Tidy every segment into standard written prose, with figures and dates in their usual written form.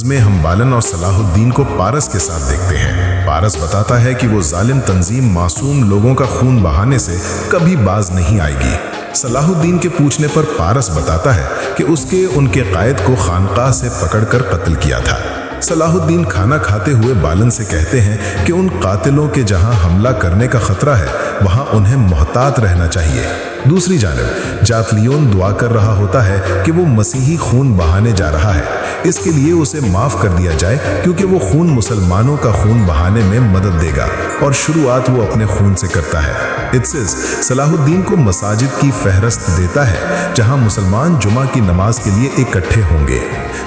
में हम बालन और सलाहुद्दीन को पारस के साथ देखते हैं। पारस बताता है कि वो जालिम तंजीम मासूम लोगों का खून बहाने से कभी बाज नहीं आएगी। सलाहुद्दीन के पूछने पर पारस बताता है कि उसके उनके कायद को खानकाह से पकड़कर कत्ल किया था। सलाहुद्दीन खाना खाते हुए बालन से कहते हैं कि उन कातिलों के जहां हमला करने का खतरा है वहां उन्हें मोहतात रहना चाहिए। दूसरी जानिब जातलियोन दुआ कर रहा होता है कि वो मसीही खून बहाने जा रहा है, इसके लिए उसे माफ कर दिया जाए क्योंकि वो खून मुसलमानों का खून बहाने में मदद देगा और शुरुआत वो अपने खून से करता है। इत्सिस सलाहुद्दीन को मसाजिद की फहरिस्त देता है जहां मुसलमान जुमा की नमाज के लिए इकट्ठे होंगे।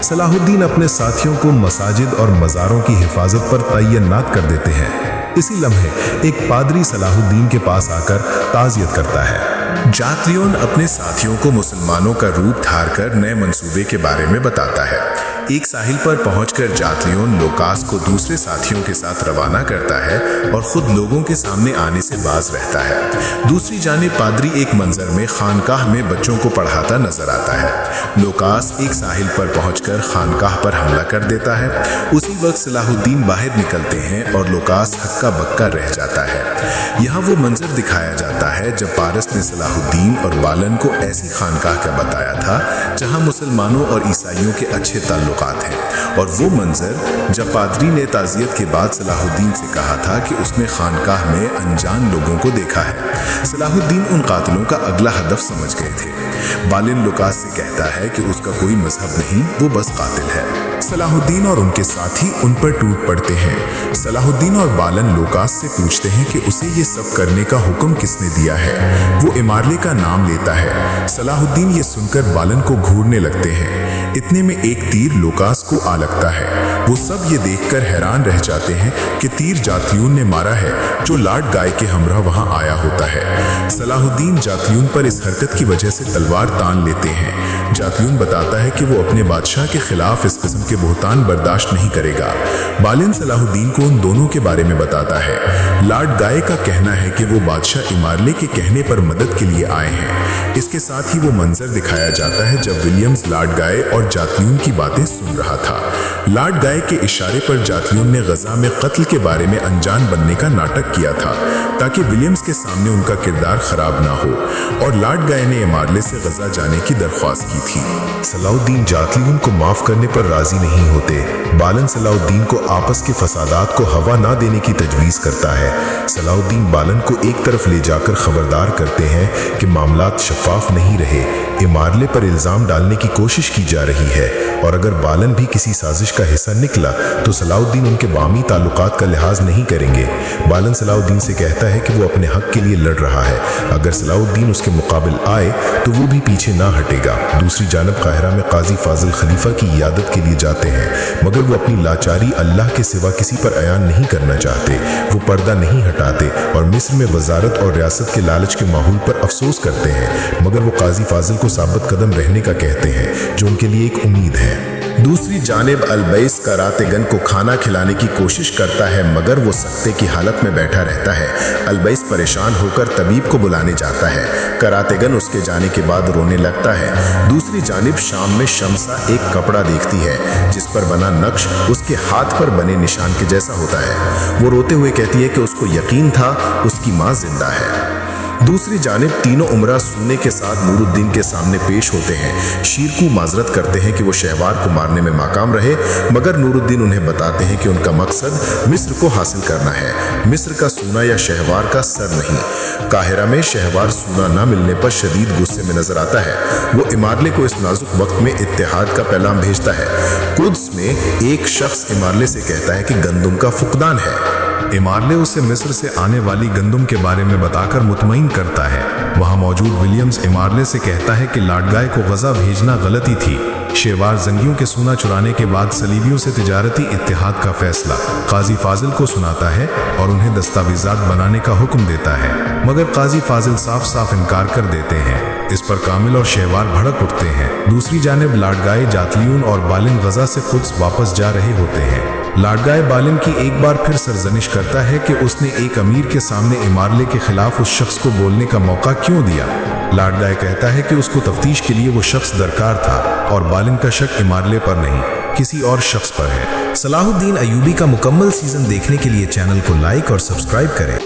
सलाहुद्दीन अपने साथियों को मसाजिद और मज़ारों की हिफाजत पर तैनात कर देते हैं। इसी लम्हे एक पादरी सलाहुद्दीन के पास आकर ताज़ियत करता है। जातलियोन अपने साथियों को मुसलमानों का रूप धारकर नए मंसूबे के बारे में बताता है। एक साहिल पर पहुंचकर जातलियोन लोकास को दूसरे साथियों के साथ रवाना करता है और खुद लोगों के सामने आने से बाज रहता है। दूसरी जानिब पादरी एक मंजर में खानकाह में बच्चों को पढ़ाता नजर आता है। लोकास एक साहिल पर पहुंचकर खानकाह पर हमला कर देता है। उसी वक्त सलाहुद्दीन बाहर निकलते हैं और लोकास हक्का बक्का रह जाता है। यहाँ वो मंजर दिखाया जाता है जब पारस ने सलाहुद्दीन और बालन को ऐसी खानकाह का बताया था जहाँ मुसलमानों और ईसाइयों के अच्छे ताल्लुक हैं, और वो मंजर जब पादरी ने ताज़ियत के बाद सलाहुद्दीन से कहा था कि उसने खानकाह में अनजान लोगों को देखा है। सलाहुद्दीन उन कातिलों का अगला हदफ समझ गए थे। बालिन लोकास से कहता है कि उसका कोई मजहब नहीं, वो बस कातिल है। सलाहुद्दीन और उनके साथी उन पर टूट पड़ते हैं। सलाहुद्दीन और बालन लोकास से पूछते हैं कि उसे ये सब करने का हुक्म किसने दिया है। वो इमारले का नाम लेता है। सलाहुद्दीन ये सुनकर बालन को घूरने लगते हैं। इतने में एक तीर लोकास को आ लगता है। वो सब ये देखकर हैरान रह जाते हैं कि तीर जातलियून ने मारा है जो लाड गाय के हमरा वहां आया होता है। सलाहुद्दीन जातलियून पर इस हरकत की वजह से तलवार तान लेते हैं। जातलियून बताता है कि वो अपने बादशाह के खिलाफ इस किस्म के बोहतान बर्दाश्त नहीं करेगा। बालिन सलाहुद्दीन को उन दोनों के बारे में बताता है। लाड गाय का कहना है कि वो बादशाह इमारले के कहने पर मदद के लिए आए हैं। इसके साथ ही वो मंजर दिखाया जाता है जब विलियम्स लाड गाय और जातलियून की बातें सुन रहा था। लाड गाय के इशारे पर जातलियून ने गजा में कत्ल के बारे में अनजान बनने का नाटक किया था ताकि विलियम्स के सामने उनका किरदार खराब ना हो, और लाड गाय ने इमारले से गजा जाने की दरख्वास्त की थी। सलाहुद्दीन जातलियून को माफ करने पर राजी नहीं होते। बालन सलाहुद्दीन को आपस के फसादात को हवा ना देने की तजवीज करता है। सलाहुद्दीन बालन को एक तरफ ले जाकर खबरदार करते हैं कि मामलात शफाफ नहीं रहे, इमारले पर इल्जाम डालने की कोशिश की जा रही है, और अगर बालन भी किसी साजिश का हिस्सा निकला तो सलाहुद्दीन उनके बामी ताल्लुकात का लिहाज नहीं करेंगे। बालन सलाहुद्दीन से कहता है कि वो अपने हक के लिए लड़ रहा है, अगर सलाहुद्दीन उसके मुकाबिल आए तो वो भी पीछे ना हटेगा। दूसरी जानब काहिरा में काजी फाजिल खलीफा की इयादत के लिए जाते हैं, मगर वो अपनी लाचारी अल्लाह के सिवा किसी पर अयान नहीं करना चाहते। वो पर्दा नहीं हटाते और मिस्र में वजारत और रियासत के लालच के माहौल पर अफसोस करते हैं, मगर वो काजी फाजिल को साबित कदम रहने का कहते हैं जो उनके लिए एक उम्मीद है। दूसरी जानिब अलबैस करातेगन को खाना खिलाने की कोशिश करता है, मगर वो सख्ते की हालत में बैठा रहता है। अलबैस परेशान होकर तबीब को बुलाने जाता है। करातेगन उसके जाने के बाद रोने लगता है। दूसरी जानिब शाम में शमसा एक कपड़ा देखती है जिस पर बना नक्श उसके हाथ पर बने निशान के जैसा होता है। वो रोते हुए कहती है कि उसको यकीन था उसकी माँ जिंदा है। दूसरी जानिब तीनों उमरा सूने के साथ नूरुद्दीन के सामने पेश होते हैं। शीरकू माजरत करते हैं कि वो शहवार को मारने में नाकाम रहे, मगर नूरुद्दीन उन्हें बताते हैं कि उनका मकसद मिस्र को हासिल करना है, मिस्र का सूना या शहवार का सर नहीं। काहिरा में शहवार सूना न मिलने पर शदीद गुस्से में नजर आता है। वो इमारले को इस नाजुक वक्त में इत्तेहाद का पैगाम भेजता है। कुद्स में एक शख्स इमारले से कहता है कि गंदुम का फुकदान है। इमारले उसे मिस्र से आने वाली गंदुम के बारे में बताकर मुतमईन करता है। वहां मौजूद विलियम्स इमारले से कहता है कि लाडगाय को गजा भेजना गलती थी। शेरवार जंगियों के सोना चुराने के बाद सलीबियों से तिजारती इत्तेहाद का फैसला काजी फाजिल को सुनाता है और उन्हें दस्तावेजात बनाने का हुक्म देता है, मगर काजी फाजिल साफ साफ इनकार कर देते हैं। इस पर कामिल और शहवार भड़क उठते हैं। दूसरी जानिब लाडगाय जातलियून और बालिन गजा से कुद्स वापस जा रहे होते हैं। लाडगाय बालिन की एक बार फिर सरजनिश करता है कि उसने एक अमीर के सामने इमारले के खिलाफ उस शख्स को बोलने का मौका क्यों दिया। लाडगाय कहता है कि उसको तफ्तीश के लिए वो शख्स दरकार था और बालिन का शक इमारले पर नहीं किसी और शख्स पर है। सलाहुद्दीन अयूबी का मुकम्मल सीजन देखने के लिए चैनल को लाइक और सब्सक्राइब करें।